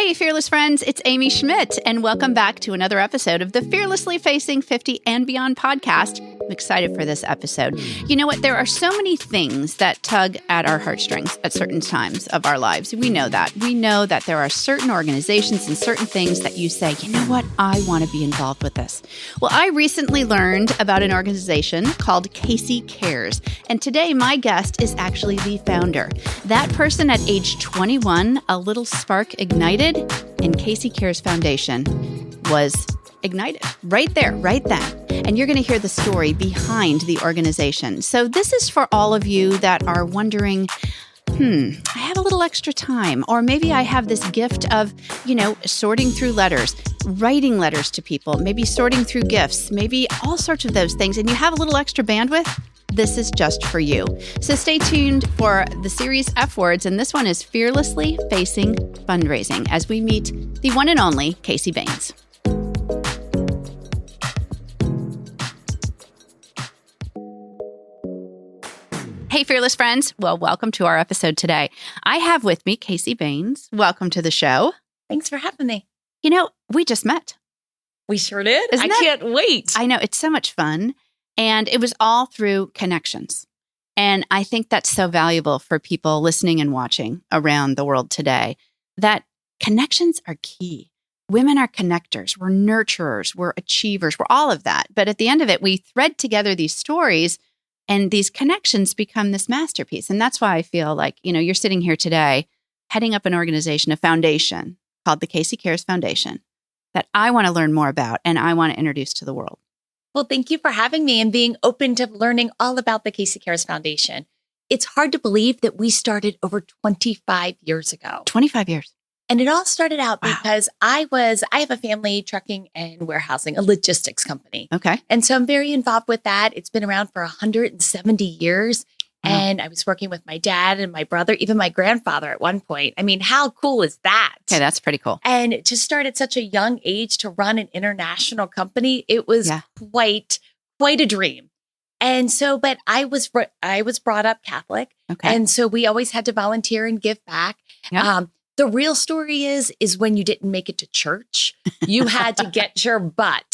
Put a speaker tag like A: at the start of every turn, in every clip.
A: Hey, fearless friends, it's Amy Schmidt, and welcome back to another episode of the Fearlessly Facing 50 and Beyond podcast. I'm excited for this episode. You know what? There are so many things that tug at our heartstrings at certain times of our lives. We know that. We know that there are certain organizations and certain things that you say, you know what? I want to be involved with this. Well, I recently learned about an organization called Casey Cares, and today my guest is actually the founder. That person at age 21, a little spark ignited, and Casey Cares Foundation was ignited right there, right then. And you're going to hear the story behind the organization. So this is for all of you that are wondering, I have a little extra time, or maybe I have this gift of, sorting through letters, writing letters to people, maybe sorting through gifts, maybe all sorts of those things, and you have a little extra bandwidth. This is just for you. So stay tuned for the series F Words, and this one is Fearlessly Facing Fundraising, as we meet the one and only Casey Baynes. Hey, fearless friends. Well, welcome to our episode today. I have with me Casey Baynes. Welcome to the show.
B: Thanks for having me.
A: We just met.
B: We sure did.
A: I
B: can't wait.
A: I know. It's so much fun. And it was all through connections. And I think that's so valuable for people listening and watching around the world today, that connections are key. Women are connectors. We're nurturers. We're achievers. We're all of that. But at the end of it, we thread together these stories and these connections become this masterpiece. And that's why I feel like, you're sitting here today heading up an organization, a foundation called the Casey Cares Foundation that I want to learn more about and I want to introduce to the world.
B: Well, thank you for having me and being open to learning all about the Casey Cares Foundation. It's hard to believe that we started over 25 years ago.
A: 25 years.
B: And it all started out because I have a family trucking and warehousing, a logistics company.
A: Okay.
B: And so I'm very involved with that. It's been around for 170 years. And I was working with my dad and my brother, even my grandfather at one point. I mean, how cool is that?
A: Okay, that's pretty cool.
B: And to start at such a young age to run an international company, it was quite a dream. And so, but I was brought up Catholic.
A: Okay.
B: And so we always had to volunteer and give back.
A: Yep.
B: The real story is when you didn't make it to church, you had to get your butt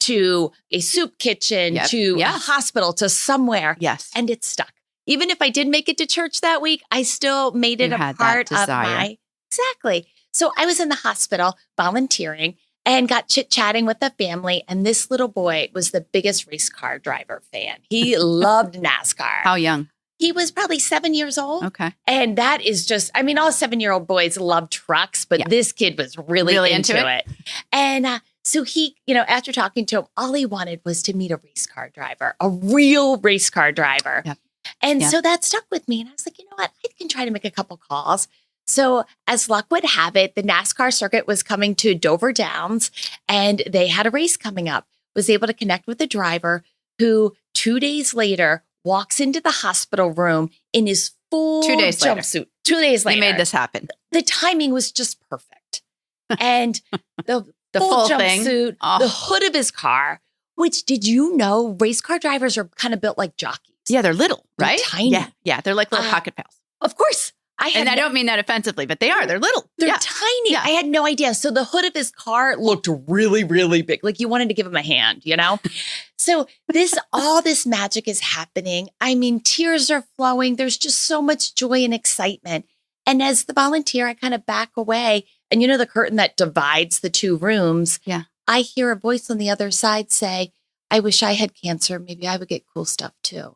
B: to a soup kitchen, to a hospital, to somewhere.
A: Yes.
B: And it stuck. Even if I did make it to church that week, I still made it a part of my... Exactly. So I was in the hospital volunteering and got chit-chatting with the family. And this little boy was the biggest race car driver fan. He loved NASCAR.
A: How young?
B: He was probably 7 years old.
A: Okay.
B: And that is just, all 7-year-old boys love trucks, but this kid was really into it. And so he, after talking to him, all he wanted was to meet a race car driver, a real race car driver.
A: Yep.
B: And so that stuck with me. And I was like, you know what? I can try to make a couple calls. So as luck would have it, the NASCAR circuit was coming to Dover Downs and they had a race coming up. Was able to connect with the driver who 2 days later walks into the hospital room in his full
A: 2 days
B: jumpsuit. 2 days later.
A: They made this happen.
B: The timing was just perfect. And the
A: full
B: jumpsuit,
A: thing.
B: the hood of his car, which did you know race car drivers are kind of built like jockeys?
A: Yeah, they're little, right?
B: They're tiny.
A: Yeah, they're like little pocket pals.
B: Of course.
A: I don't mean that offensively, but they are. They're little.
B: They're tiny.
A: Yeah.
B: I had no idea. So the hood of his car looked really, really big. Like you wanted to give him a hand, So all this magic is happening. I mean, tears are flowing. There's just so much joy and excitement. And as the volunteer, I kind of back away. And the curtain that divides the two rooms.
A: Yeah.
B: I hear a voice on the other side say, I wish I had cancer. Maybe I would get cool stuff too.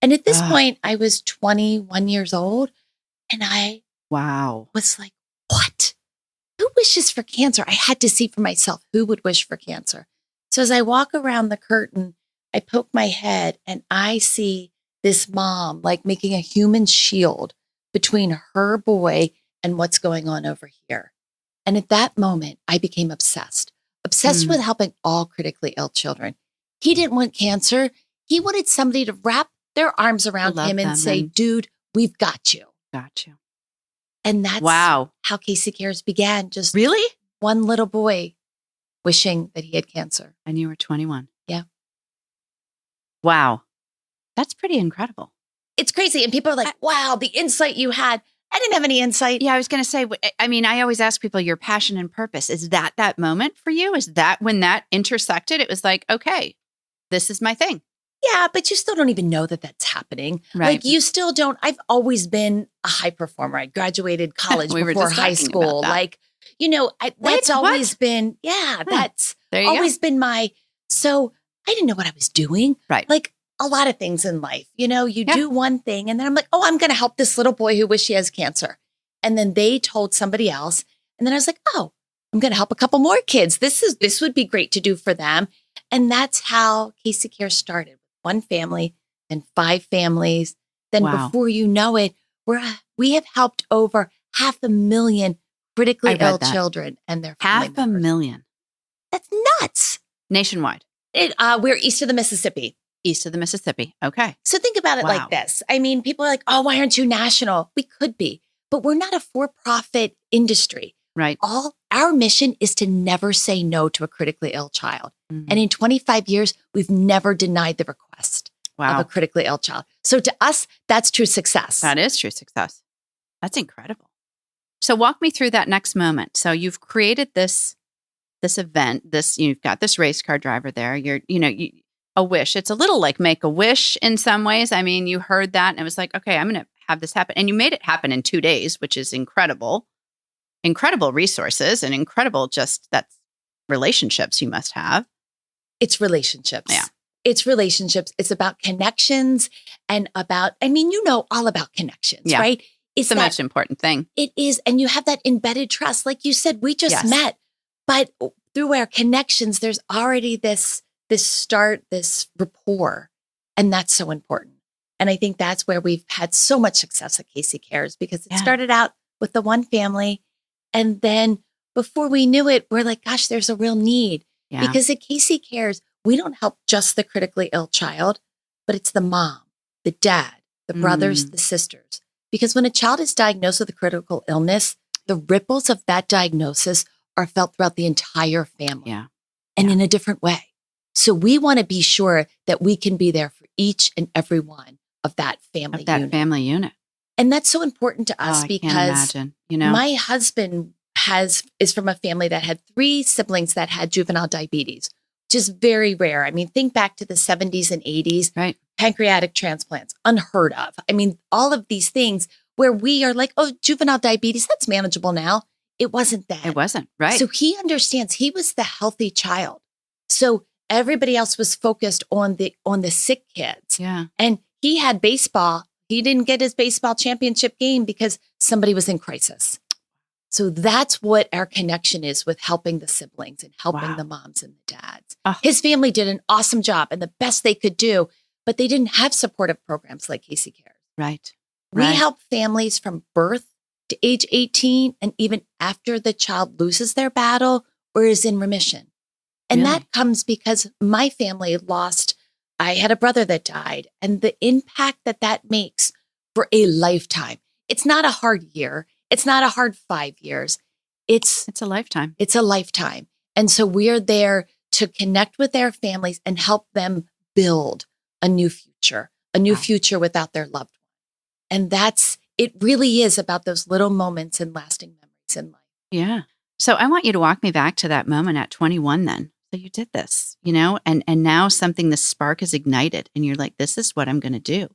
B: And at this point, I was 21 years old and I was like, what? Who wishes for cancer? I had to see for myself who would wish for cancer. So as I walk around the curtain, I poke my head and I see this mom like making a human shield between her boy and what's going on over here. And at that moment, I became obsessed with helping all critically ill children. He didn't want cancer. He wanted somebody to wrap their arms around him and say, dude, we've got you.
A: Got you.
B: And that's how Casey Cares began. Just
A: really
B: one little boy wishing that he had cancer.
A: And you were 21.
B: Yeah.
A: Wow. That's pretty incredible.
B: It's crazy. And people are like, wow, the insight you had. I didn't have any insight.
A: Yeah, I was going to say, I mean, I always ask people your passion and purpose. Is that moment for you? Is that when that intersected? It was like, okay, this is my thing.
B: Yeah, but you still don't even know that that's happening.
A: Right.
B: Like you still don't. I've always been a high performer. I graduated college before high school. Like, that's always been, that's always been so I didn't know what I was doing.
A: Right.
B: Like a lot of things in life, you do one thing and then I'm like, oh, I'm going to help this little boy who wishes he has cancer. And then they told somebody else. And then I was like, oh, I'm going to help a couple more kids. This would be great to do for them. And that's how Casey Cares started. One family, then 5 families. Then before you know it, we have helped over 500,000 critically ill children and their family members.
A: 500,000.
B: That's nuts.
A: Nationwide.
B: We're east of the Mississippi.
A: East of the Mississippi. Okay.
B: So think about it like this. I mean, people are like, oh, why aren't you national? We could be, but we're not a for-profit industry.
A: Right.
B: Our mission is to never say no to a critically ill child. Mm-hmm. And in 25 years, we've never denied the request of a critically ill child. So to us, that's true success.
A: That is true success. That's incredible. So walk me through that next moment. So you've created this event, you've got this race car driver there. A wish. It's a little like make a wish in some ways. I mean, you heard that and it was like, okay, I'm going to have this happen. And you made it happen in 2 days, which is incredible. Incredible resources and incredible that's relationships you must have. It's relationships.
B: Yeah. It's relationships. It's about connections and about, all about connections, right?
A: It's the most important thing.
B: It is. And you have that embedded trust. Like you said, we just met, but through our connections, there's already this rapport. And that's so important. And I think that's where we've had so much success at Casey Cares because it started out with the one family. And then before we knew it, we're like, gosh, there's a real need. Yeah. Because at Casey Cares, we don't help just the critically ill child, but it's the mom, the dad, the brothers, the sisters. Because when a child is diagnosed with a critical illness, the ripples of that diagnosis are felt throughout the entire family and in a different way. So we want to be sure that we can be there for each and every one of that family unit. And that's so important to us because my husband is from a family that had 3 siblings that had juvenile diabetes, which is very rare. I mean, think back to the 70s and 80s, right? Pancreatic transplants, unheard of. I mean, all of these things where we are like, oh, juvenile diabetes, that's manageable now. It wasn't that.
A: It wasn't, right?
B: So he understands he was the healthy child. So everybody else was focused on the sick kids.
A: Yeah.
B: And he had baseball. He didn't get his baseball championship game because somebody was in crisis. So that's what our connection is with helping the siblings and helping the moms and the dads. His family did an awesome job and the best they could do, but they didn't have supportive programs like Casey Cares.
A: Right.
B: We help families from birth to age 18 and even after the child loses their battle or is in remission. And that comes because my family I had a brother that died, and the impact that makes for a lifetime. It's not a hard year. It's not a hard 5 years. It's
A: a lifetime.
B: It's a lifetime. And so we're there to connect with their families and help them build a new future without their loved one. And it really is about those little moments and lasting memories in life.
A: Yeah. So I want you to walk me back to that moment at 21 then. So you did this, and now the spark is ignited and you're like, this is what I'm going to do.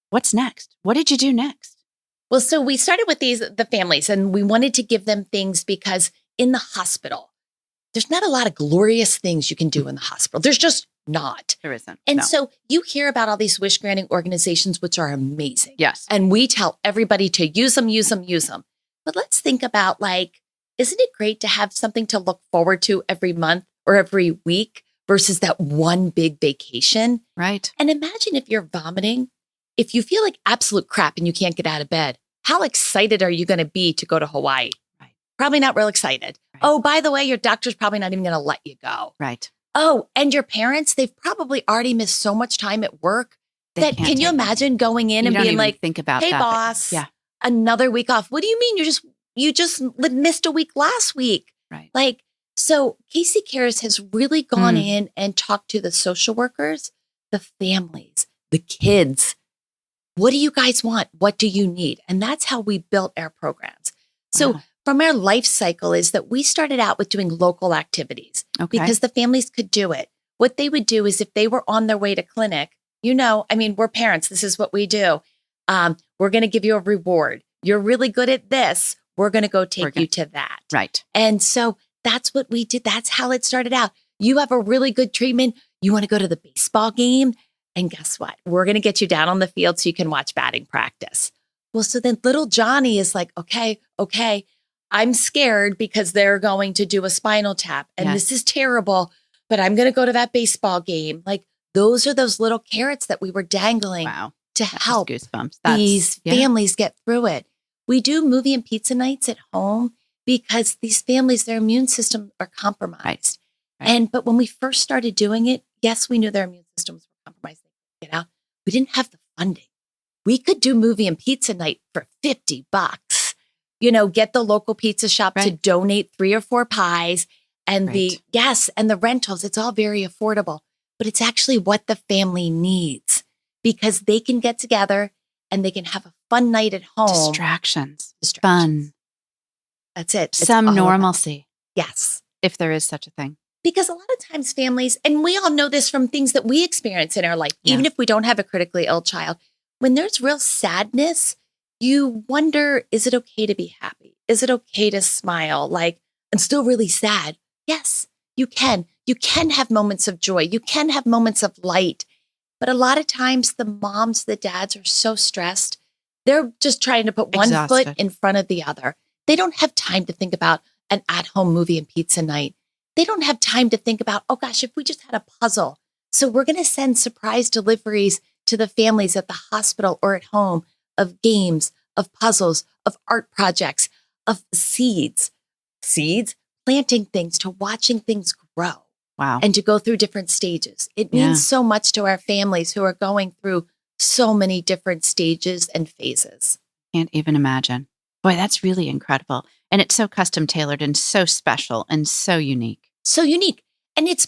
A: What's next? What did you do next?
B: Well, so we started with the families, and we wanted to give them things because in the hospital, there's not a lot of glorious things you can do in the hospital. There's just not.
A: There isn't.
B: And so you hear about all these wish granting organizations, which are amazing.
A: Yes.
B: And we tell everybody to use them. But let's think about isn't it great to have something to look forward to every month or every week versus that one big vacation?
A: Right.
B: And imagine if you're vomiting, if you feel like absolute crap and you can't get out of bed, how excited are you going to be to go to Hawaii?
A: Right.
B: Probably not real excited. Right. Oh, by the way, your doctor's probably not even going to let you go.
A: Right.
B: Oh, and your parents, they've probably already missed so much time at work can you imagine going in and being like,
A: think about
B: hey,
A: that,
B: boss, another week off. What do you mean? You just missed a week last week.
A: Right.
B: So Casey Cares has really gone in and talked to the social workers, the families, the kids, What do you guys want? What do you need? And that's how we built our programs. So from our life cycle is that we started out with doing local activities because the families could do it. What they would do is if they were on their way to clinic, we're parents. This is what we do. We're going to give you a reward. You're really good at this. We're going to go take you to that.
A: Right.
B: And so that's what we did. That's how it started out. You have a really good treatment. You want to go to the baseball game. And guess what? We're going to get you down on the field so you can watch batting practice. Well, so then little Johnny is like, okay, I'm scared because they're going to do a spinal tap and this is terrible, but I'm going to go to that baseball game. Like those are those little carrots that we were dangling to help these families get through it. We do movie and pizza nights at home because these families, their immune system are compromised. Right. But when we first started doing it, yes, we knew their immune systems were compromised. They could get out. We didn't have the funding. We could do movie and pizza night for $50. Get the local pizza shop to donate 3 or 4 pies and the rentals. It's all very affordable, but it's actually what the family needs because they can get together and they can have a fun night at home.
A: Distractions. Fun.
B: That's it.
A: Some normalcy.
B: Yes.
A: If there is such a thing.
B: Because a lot of times families, and we all know this from things that we experience in our life, even if we don't have a critically ill child, when there's real sadness, you wonder, is it okay to be happy? Is it okay to smile? Like, I'm still really sad. Yes, you can. You can have moments of joy. You can have moments of light. But a lot of times the moms, the dads are so stressed. They're just trying to put one foot in front of the other. They don't have time to think about an at-home movie and pizza night. They don't have time to think about, oh gosh, if we just had a puzzle. So we're going to send surprise deliveries to the families at the hospital or at home of games, of puzzles, of art projects, of seeds, planting things, to watching things grow.
A: Wow.
B: And to go through different stages. It means so much to our families who are going through so many different stages and phases.
A: Can't even imagine. Boy, that's really incredible. And it's so custom tailored and so special and so unique.
B: So unique. And it's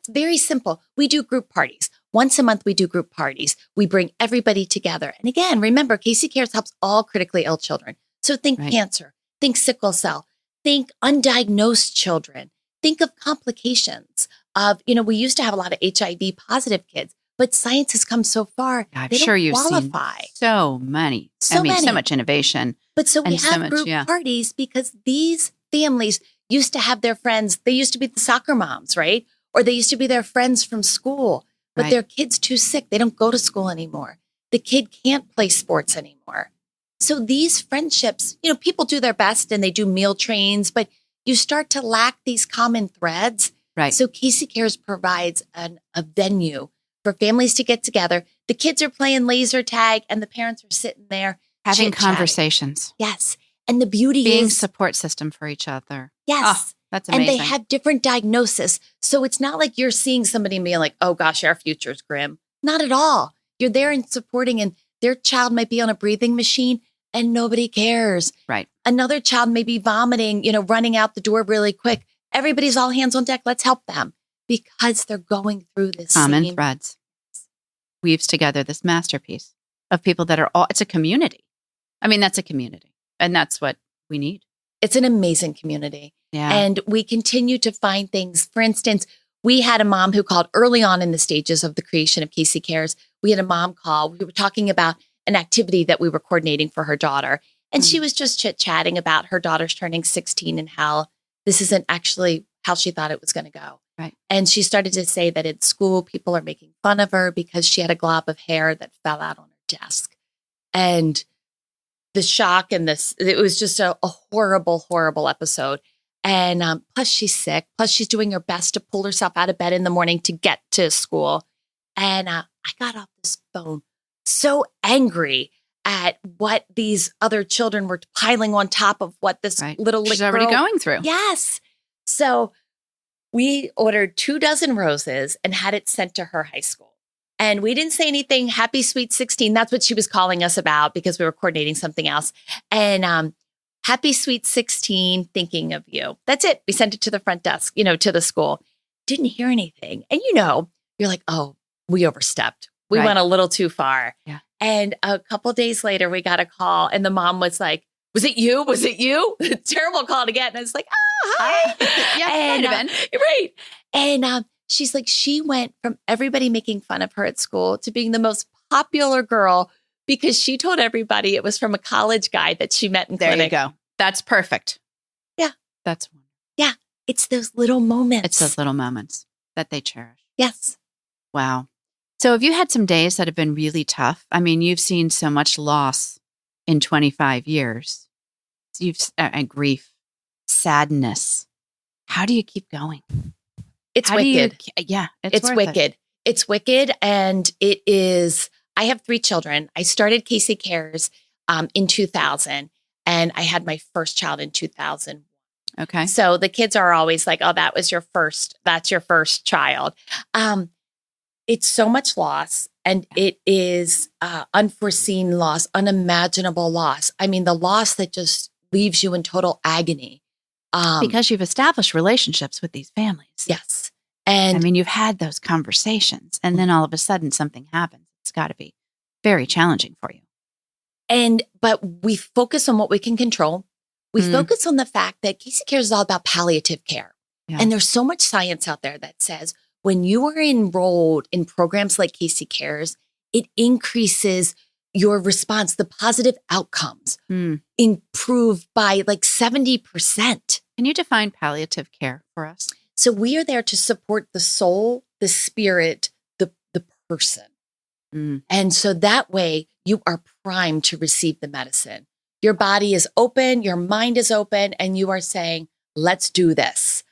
B: very simple. We do group parties. Once a month, we do group parties. We bring everybody together. And again, remember, Casey Cares helps all critically ill children. So think cancer, think sickle cell, think undiagnosed children, think of complications of, we used to have a lot of HIV positive kids, but science has come so far.
A: I'm sure you've seen so many. So much innovation.
B: But so we have group parties because these families used to have their friends. They used to be the soccer moms, right? Or they used to be their friends from school, but their kid's too sick. They don't go to school anymore. The kid can't play sports anymore. So these friendships, people do their best and they do meal trains, but you start to lack these common threads. Right. So Casey Cares provides a venue for families to get together. The kids are playing laser tag and the parents are sitting there
A: having conversations.
B: Yes. And the beauty
A: being
B: is
A: support system for each other.
B: Yes.
A: Oh, that's amazing.
B: And they have different diagnoses. So it's not like you're seeing somebody and being like, oh gosh, our future's grim. Not at all. You're there and supporting, and their child might be on a breathing machine and nobody cares. Right. Another child may be vomiting, running out the door really quick. Everybody's all hands on deck. Let's help them because they're going through this
A: common threads. Weaves together this masterpiece of people that are it's a community. I mean, that's a community, and that's what we need.
B: It's an amazing community. Yeah. And we continue to find things. For instance, we had a mom who called early on in the stages of the creation of Casey Cares. We had a mom call. We were talking about an activity that we were coordinating for her daughter. And she was just chit-chatting about her daughter's turning 16 and how this isn't actually how she thought it was going to go. Right. And she started to say that at school, people are making fun of her because she had a glob of hair that fell out on her desk. And the shock and it was just a horrible, horrible episode. And plus she's sick. Plus she's doing her best to pull herself out of bed in the morning to get to school. And I got off this phone so angry at what these other children were piling on top of what this little
A: she's already going through.
B: Yes. So we ordered 24 roses and had it sent to her high school. And we didn't say anything. Happy Sweet 16. That's what she was calling us about because we were coordinating something else. And Happy Sweet 16, thinking of you. That's it. We sent it to the front desk, to the school. Didn't hear anything. And you're like, oh, we overstepped. We went a little too far. Yeah. And a couple days later, we got a call and the mom was like, was it you? Was it you? Terrible call to get. And I was like, oh, hi.
A: Yeah,
B: and,
A: might have been.
B: Right. And she's like, she went from everybody making fun of her at school to being the most popular girl because she told everybody it was from a college guy that she met in
A: There
B: clinic.
A: you go. That's perfect.
B: Yeah.
A: That's wonderful.
B: Yeah. It's those little moments.
A: It's those little moments that they cherish.
B: Yes.
A: Wow. So have you had some days that have been really tough? I mean, you've seen so much loss in 25 years. And grief, sadness. How do you keep going?
B: It's wicked.
A: It's
B: wicked. It's wicked. And it is, I have 3 children. I started Casey Cares in 2000 and I had my first child in 2000.
A: Okay.
B: So the kids are always like, oh, that's your first child. It's so much loss and it is unforeseen loss, unimaginable loss. I mean, the loss that just leaves you in total agony.
A: Because you've established relationships with these families.
B: Yes. And
A: I mean, you've had those conversations and then all of a sudden something happens. It's got to be very challenging for you.
B: But we focus on what we can control. We focus on the fact that Casey Cares is all about palliative care. Yeah. And there's so much science out there that says when you are enrolled in programs like Casey Cares, it increases your response, the positive outcomes improve by like 70%.
A: Can you define palliative care for us?
B: So we are there to support the soul, the spirit, the person. And so that way you are primed to receive the medicine. Your body is open, your mind is open, and you are saying, let's do this.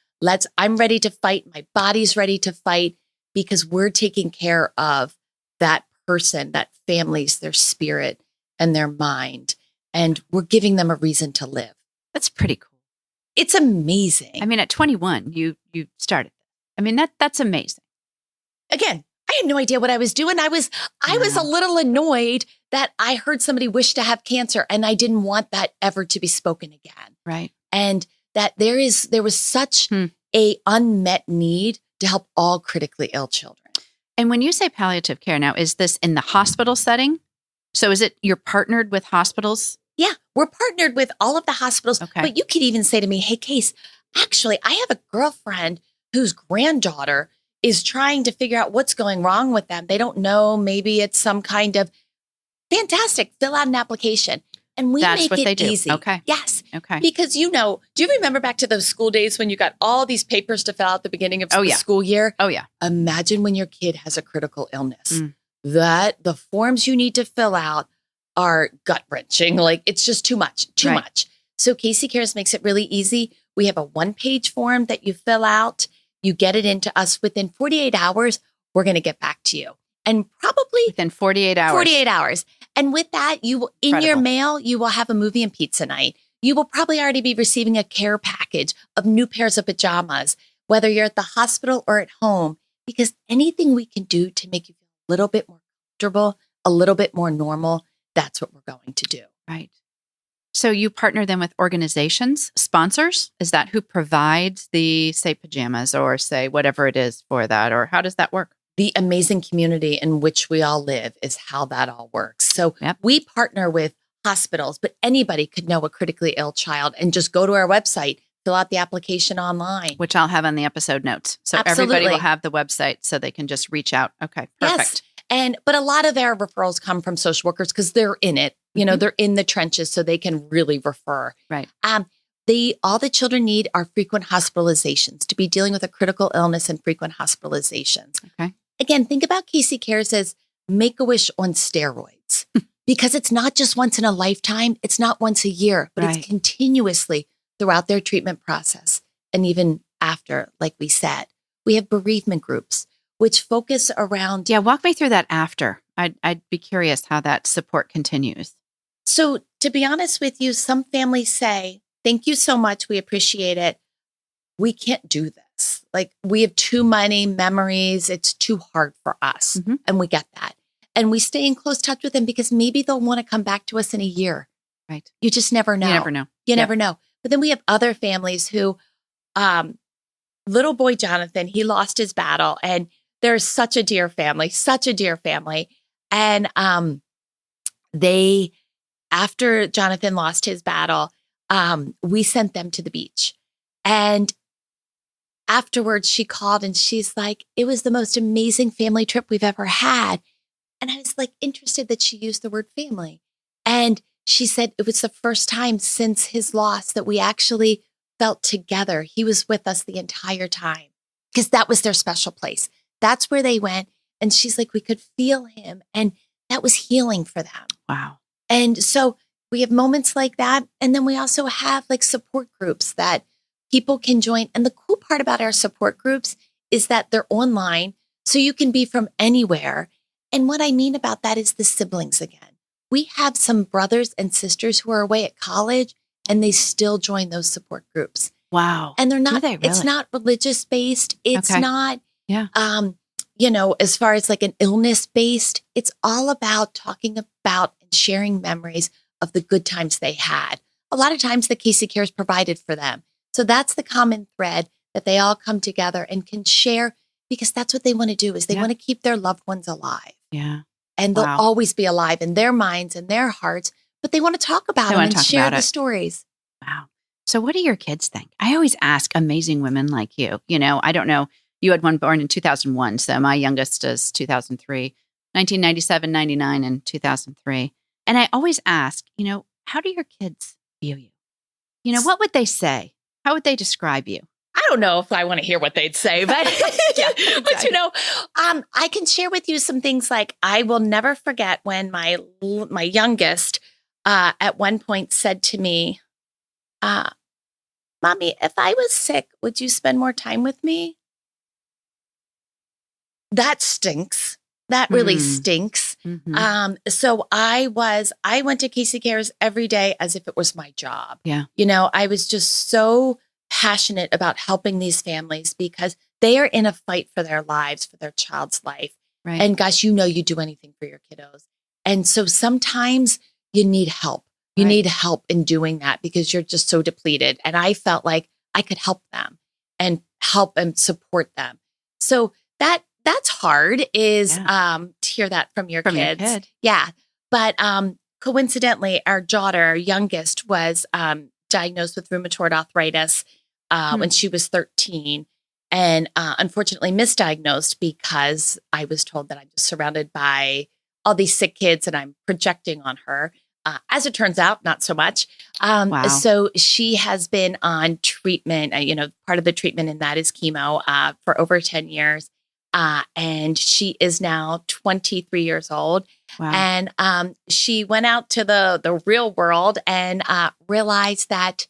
B: I'm ready to fight. My body's ready to fight because we're taking care of that person, that family's, their spirit and their mind. And we're giving them a reason to live.
A: That's pretty cool.
B: It's amazing.
A: I mean, at 21, you started. I mean, that's amazing.
B: Again, I had no idea what I was doing. I was a little annoyed that I heard somebody wish to have cancer and I didn't want that ever to be spoken again.
A: Right.
B: And that there was such a unmet need to help all critically ill children.
A: And when you say palliative care now, is this in the hospital setting? So is it you're partnered with hospitals?
B: Yeah, we're partnered with all of the hospitals. Okay. But you could even say to me, hey, Case, actually, I have a girlfriend whose granddaughter is trying to figure out what's going wrong with them. They don't know. Maybe it's some kind of fantastic. Fill out an application. And we make it easy.
A: Okay.
B: Yes.
A: Okay.
B: Because, do you remember back to those school days when you got all these papers to fill out at the beginning of the school year?
A: Oh, yeah.
B: Imagine when your kid has a critical illness. That the forms you need to fill out are gut-wrenching. Like, it's just too much. So Casey Cares makes it really easy. We have a 1-page form that you fill out. You get it into us within 48 hours. We're going to get back to you. And probably
A: within 48 hours.
B: 48 hours. And with that, you will, in your mail, you will have a movie and pizza night. You will probably already be receiving a care package of new pairs of pajamas, whether you're at the hospital or at home, because anything we can do to make you feel a little bit more comfortable, a little bit more normal, that's what we're going to do.
A: Right. So you partner them with organizations, sponsors? Is that who provides the, say, pajamas or say whatever it is for that? Or how does that work?
B: The amazing community in which we all live is how that all works. So we partner with hospitals, but anybody could know a critically ill child and just go to our website, fill out the application online.
A: Which I'll have on the episode notes. So everybody will have the website so they can just reach out. Okay, perfect.
B: Yes. But a lot of our referrals come from social workers because they're in it. They're in the trenches, so they can really refer.
A: Right.
B: All the children need are frequent hospitalizations to be dealing with a critical illness and frequent hospitalizations.
A: Okay.
B: Again, think about Casey Cares as Make-A-Wish on steroids because it's not just once in a lifetime. It's not once a year, but it's continuously throughout their treatment process. And even after, like we said, we have bereavement groups, which focus around.
A: Yeah. Walk me through that after. I'd be curious how that support continues.
B: So to be honest with you, some families say, thank you so much. We appreciate it. We can't do this. Like, we have too many memories. It's too hard for us. And we get that. And we stay in close touch with them because maybe they'll want to come back to us in a year.
A: Right.
B: You just never know.
A: You never know.
B: You never know. But then we have other families who, little boy Jonathan, he lost his battle and they're such a dear family. And after Jonathan lost his battle, we sent them to the beach. And afterwards, she called and she's like, it was the most amazing family trip we've ever had. And I was like interested that she used the word family. And she said it was the first time since his loss that we actually felt together. He was with us the entire time because that was their special place. That's where they went. And she's like, we could feel him. And that was healing for them.
A: Wow.
B: And so we have moments like that. And then we also have like support groups that people can join. And the cool part about our support groups is that they're online. So you can be from anywhere. And what I mean about that is the siblings again. We have some brothers and sisters who are away at college and they still join those support groups.
A: Wow.
B: And they're not,
A: Do they really?
B: It's not religious based. It's
A: Okay.
B: not,
A: Yeah.
B: As far as like an illness based, it's all about talking about and sharing memories of the good times they had. A lot of times the Casey Cares provided for them. So that's the common thread that they all come together and can share because that's what they want to do is they want to keep their loved ones alive.
A: Yeah.
B: And they'll always be alive in their minds and their hearts, but they want to talk about them and share the stories.
A: Wow. So what do your kids think? I always ask amazing women like you. I don't know. You had one born in 2001. So my youngest is 2003, 1997, 99, and 2003. And I always ask, how do your kids view you? What would they say? How would they describe you?
B: I don't know if I want to hear what they'd say, but, but I can share with you some things like I will never forget when my youngest at one point said to me, Mommy, if I was sick, would you spend more time with me? That stinks. That really stinks. Mm-hmm. So I went to Casey Cares every day as if it was my job.
A: Yeah.
B: I was just so passionate about helping these families because they are in a fight for their lives, for their child's life.
A: Right.
B: And gosh, you do anything for your kiddos. And so sometimes you need help. You need help in doing that because you're just so depleted. And I felt like I could help them and help and support them. So that's hard to hear that from your kids.
A: Your kid.
B: Yeah. But coincidentally, our daughter, our youngest, was diagnosed with rheumatoid arthritis when she was 13 and unfortunately misdiagnosed because I was told that I'm just surrounded by all these sick kids and I'm projecting on her. As it turns out, not so much.
A: Wow.
B: So she has been on treatment, part of the treatment in that is chemo for over 10 years. And she is now 23 years old.
A: Wow.
B: And she went out to the real world and realized that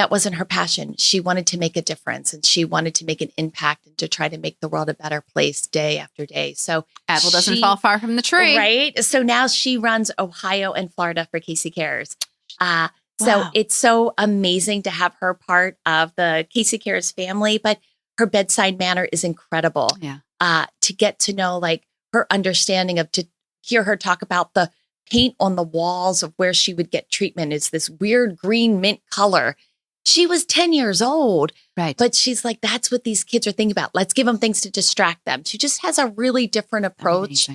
B: wasn't her passion. She wanted to make a difference and she wanted to make an impact and to try to make the world a better place day after day. So
A: apple doesn't fall far from the tree.
B: Right. So now she runs Ohio and Florida for Casey Cares. So it's so amazing to have her part of the Casey Cares family, but her bedside manner is incredible.
A: Yeah.
B: To get to know like her understanding to hear her talk about the paint on the walls of where she would get treatment is this weird green mint color. She was 10 years old,
A: right?
B: But she's like, that's what these kids are thinking about. Let's give them things to distract them. She just has a really different approach.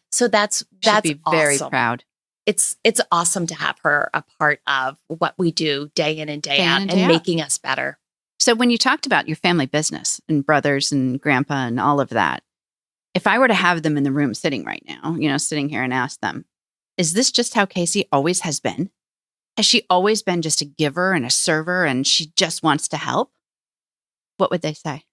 B: So that's
A: be very
B: awesome.
A: Proud.
B: It's awesome to have her a part of what we do day in and day out and making us better.
A: So when you talked about your family business and brothers and grandpa and all of that, if I were to have them in the room sitting right now, sitting here and ask them, is this just how Casey always has been? Has she always been just a giver and a server and she just wants to help? What would they say?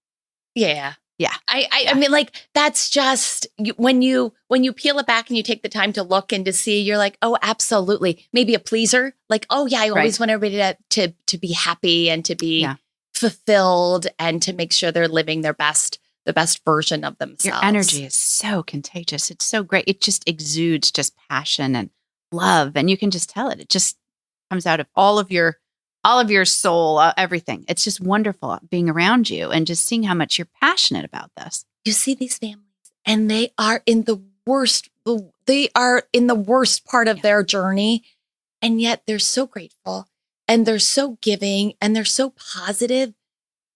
B: Yeah.
A: Yeah.
B: I mean, like, that's just when you peel it back and you take the time to look and to see, you're like, oh, absolutely. Maybe a pleaser. Like, oh yeah, I always want everybody to be happy and to be fulfilled and to make sure they're living the best version of themselves.
A: Your energy is so contagious. It's so great. It just exudes just passion and love. And you can just tell it. It just comes out of all of your soul, everything. It's just wonderful being around you and just seeing how much you're passionate about this.
B: You see these families and they are in the worst part of their journey. And yet they're so grateful and they're so giving and they're so positive.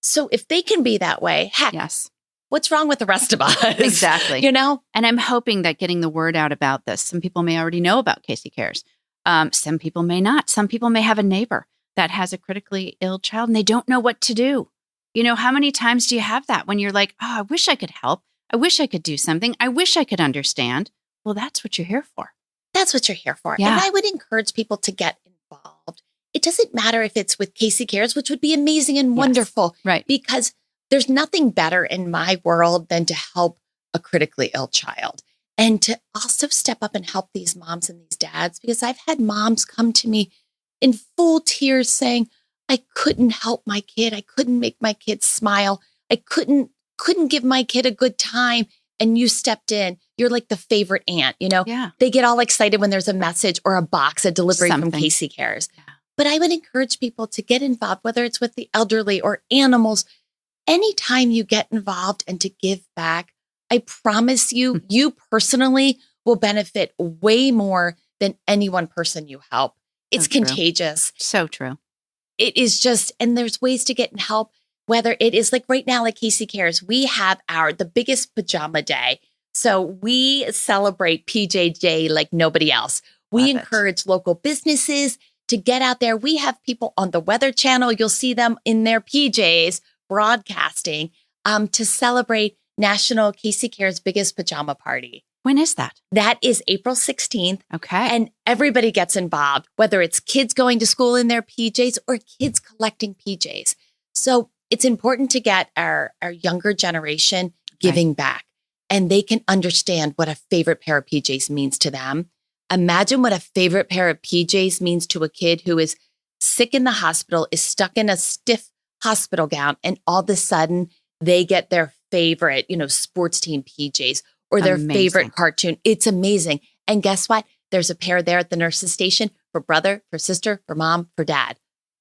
B: So if they can be that way, heck,
A: yes,
B: what's wrong with the rest of us?
A: Exactly.
B: You know?
A: And I'm hoping that getting the word out about this, some people may already know about Casey Cares. Some people may not. Some people may have a neighbor that has a critically ill child and they don't know what to do. You know, how many times do you have that when you're like, oh, I wish I could help. I wish I could do something. I wish I could understand. Well, that's what you're here for.
B: That's what you're here for.
A: Yeah.
B: And I would encourage people to get involved. It doesn't matter if it's with Casey Cares, which would be amazing and wonderful.
A: Right.
B: Because there's nothing better in my world than to help a critically ill child and to also step up and help these moms and these dads, because I've had moms come to me in full tears saying, I couldn't help my kid. I couldn't make my kid smile. I couldn't give my kid a good time. And you stepped in. You're like the favorite aunt, you know?
A: Yeah.
B: They get all excited when there's a message or a box, a delivery
A: Something.
B: from Casey Cares.
A: Yeah.
B: But I would encourage people to get involved, whether it's with the elderly or animals. Anytime you get involved and to give back, I promise you, you personally will benefit way more than any one person you help. It's
A: So true.
B: Contagious.
A: So true.
B: It is just, and there's ways to get help, whether it is like right now, like Casey Cares, we have the biggest pajama day. So we celebrate PJ Day like nobody else. We encourage local businesses to get out there. We have people on the Weather Channel. You'll see them in their PJs broadcasting to celebrate National Casey Cares Biggest Pajama Party.
A: When is that?
B: That is April 16th.
A: Okay.
B: And everybody gets involved, whether it's kids going to school in their PJs or kids collecting PJs. So it's important to get our younger generation giving back, and they can understand what a favorite pair of PJs means to them. Imagine what a favorite pair of PJs means to a kid who is sick in the hospital, is stuck in a stiff hospital gown, and all of a sudden they get their favorite, sports team PJs or their favorite cartoon. It's amazing. And guess what? There's a pair there at the nurse's station for brother, for sister, for mom, for dad.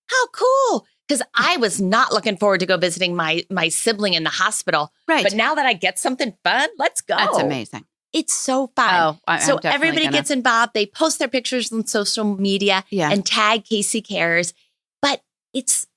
B: How cool. Because I was not looking forward to go visiting my sibling in the hospital.
A: Right.
B: But now that I get something fun, let's go.
A: That's amazing.
B: It's so fun.
A: Oh, I'm
B: so
A: definitely
B: everybody gets involved. They post their pictures on social media and tag Casey Cares. But it's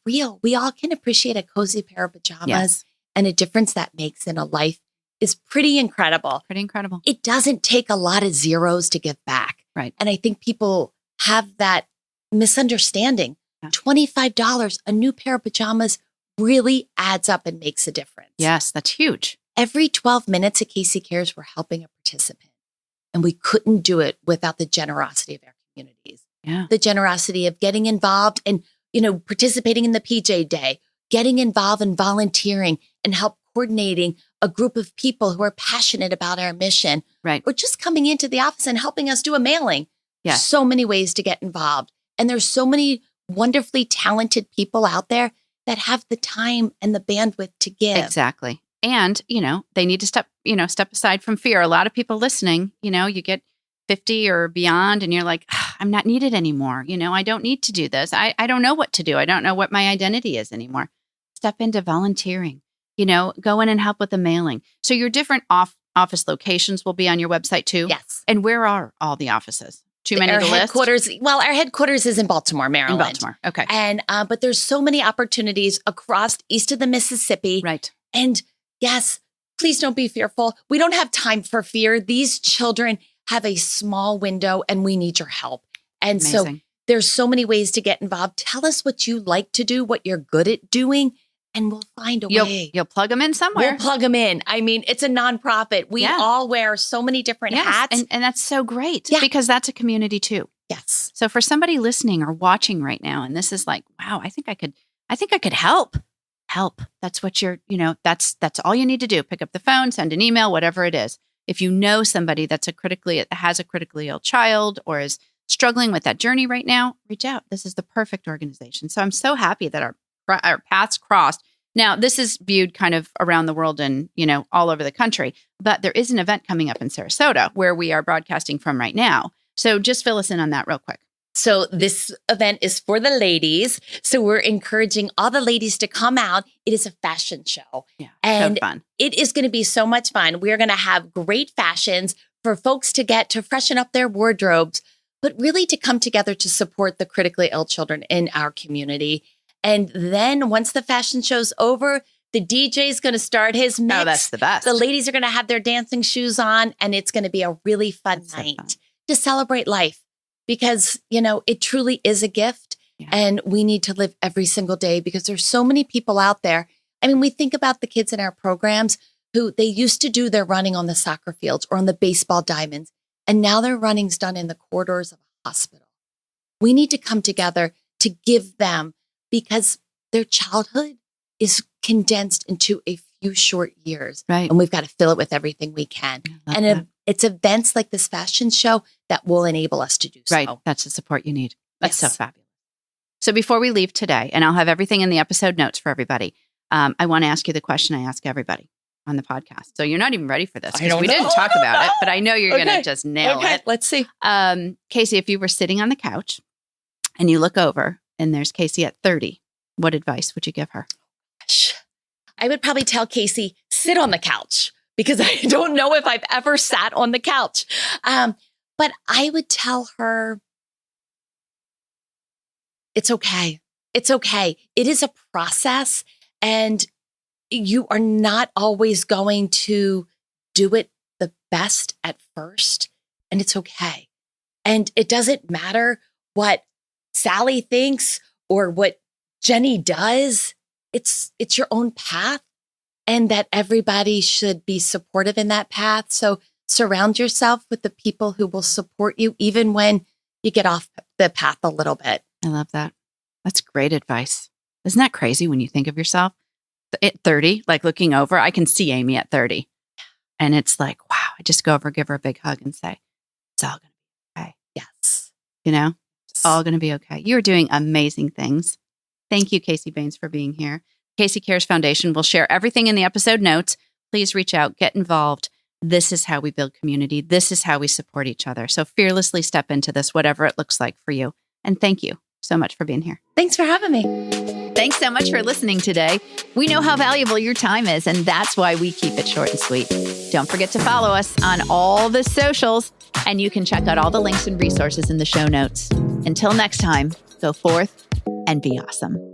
B: real. We all can appreciate a cozy pair of pajamas and a difference that makes in a life is pretty incredible.
A: Pretty incredible.
B: It doesn't take a lot of zeros to give back.
A: Right.
B: And I think people have that misunderstanding. $25, a new pair of pajamas really adds up and makes a difference.
A: Yes, that's huge.
B: Every 12 minutes at Casey Cares, we're helping a participant. And we couldn't do it without the generosity of our communities.
A: Yeah.
B: The generosity of getting involved and, participating in the PJ Day, getting involved in volunteering and help coordinating a group of people who are passionate about our mission.
A: Right.
B: Or just coming into the office and helping us do a mailing.
A: Yeah.
B: So many ways to get involved. And there's so many wonderfully talented people out there that have the time and the bandwidth to give.
A: Exactly. And, they need to step aside from fear. A lot of people listening, you get 50 or beyond and you're like, I'm not needed anymore. I don't need to do this. I don't know what to do. I don't know what my identity is anymore. Step into volunteering, go in and help with the mailing. So your different office locations will be on your website too?
B: Yes.
A: And where are all the offices? Too many to
B: list? Well, our headquarters is in Baltimore, Maryland.
A: In Baltimore, okay.
B: And but there's so many opportunities across east of the Mississippi.
A: Right.
B: And yes, please don't be fearful. We don't have time for fear. These children have a small window and we need your help. And so there's so many ways to get involved. Tell us what you like to do, what you're good at doing, and we'll find a way.
A: You'll plug them in somewhere.
B: We'll plug them in. I mean, it's a nonprofit. We all wear so many different hats.
A: And that's so great because that's a community too.
B: Yes.
A: So for somebody listening or watching right now, and this is like, wow, I think I could help. Help. That's what that's all you need to do. Pick up the phone, send an email, whatever it is. If you know somebody that has a critically ill child or is struggling with that journey right now, reach out. This is the perfect organization. So I'm so happy that our paths crossed. Now, this is viewed kind of around the world and, all over the country, but there is an event coming up in Sarasota where we are broadcasting from right now. So just fill us in on that real quick.
B: So this event is for the ladies. So we're encouraging all the ladies to come out. It is a fashion show.
A: Yeah,
B: and
A: so fun.
B: It is going to be so much fun. We're going to have great fashions for folks to get to freshen up their wardrobes, but really to come together to support the critically ill children in our community. And then once the fashion show's over, The DJ's going to start his mix.
A: Oh, that's the best.
B: The ladies are going to have their dancing shoes on, and it's going to be a really fun night to celebrate life because, it truly is a gift and we need to live every single day because there's so many people out there. I mean, we think about the kids in our programs who they used to do their running on the soccer fields or on the baseball diamonds, and now their running's done in the corridors of a hospital. We need to come together to give them because their childhood is condensed into a few short years.
A: Right.
B: And we've got to fill it with everything we can. And it's events like this fashion show that will enable us to do so.
A: Right. That's the support you need. That's so fabulous. So before we leave today, and I'll have everything in the episode notes for everybody, I want to ask you the question I ask everybody on the podcast. So you're not even ready for this because we didn't talk about it, but I know you're going to just nail it.
B: Let's see.
A: Casey, if you were sitting on the couch and you look over and there's Casey at 30, what advice would you give her?
B: I would probably tell Casey, sit on the couch because I don't know if I've ever sat on the couch. But I would tell her, it's okay. It's okay. It is a process and you are not always going to do it the best at first. And it's okay. And it doesn't matter what Sally thinks or what Jenny does. It's your own path and that everybody should be supportive in that path. So surround yourself with the people who will support you, even when you get off the path a little bit.
A: I love that. That's great advice. Isn't that crazy when you think of yourself at 30, like looking over, I can see Amy at 30 and it's like, wow, I just go over, give her a big hug and say, it's all going to be okay.
B: Yes.
A: It's all going to be okay. You're doing amazing things. Thank you, Casey Baynes, for being here. Casey Cares Foundation will share everything in the episode notes. Please reach out, get involved. This is how we build community. This is how we support each other. So fearlessly step into this, whatever it looks like for you. And thank you so much for being here.
B: Thanks for having me.
A: Thanks so much for listening today. We know how valuable your time is, and that's why we keep it short and sweet. Don't forget to follow us on all the socials, and you can check out all the links and resources in the show notes. Until next time, go forth and be awesome.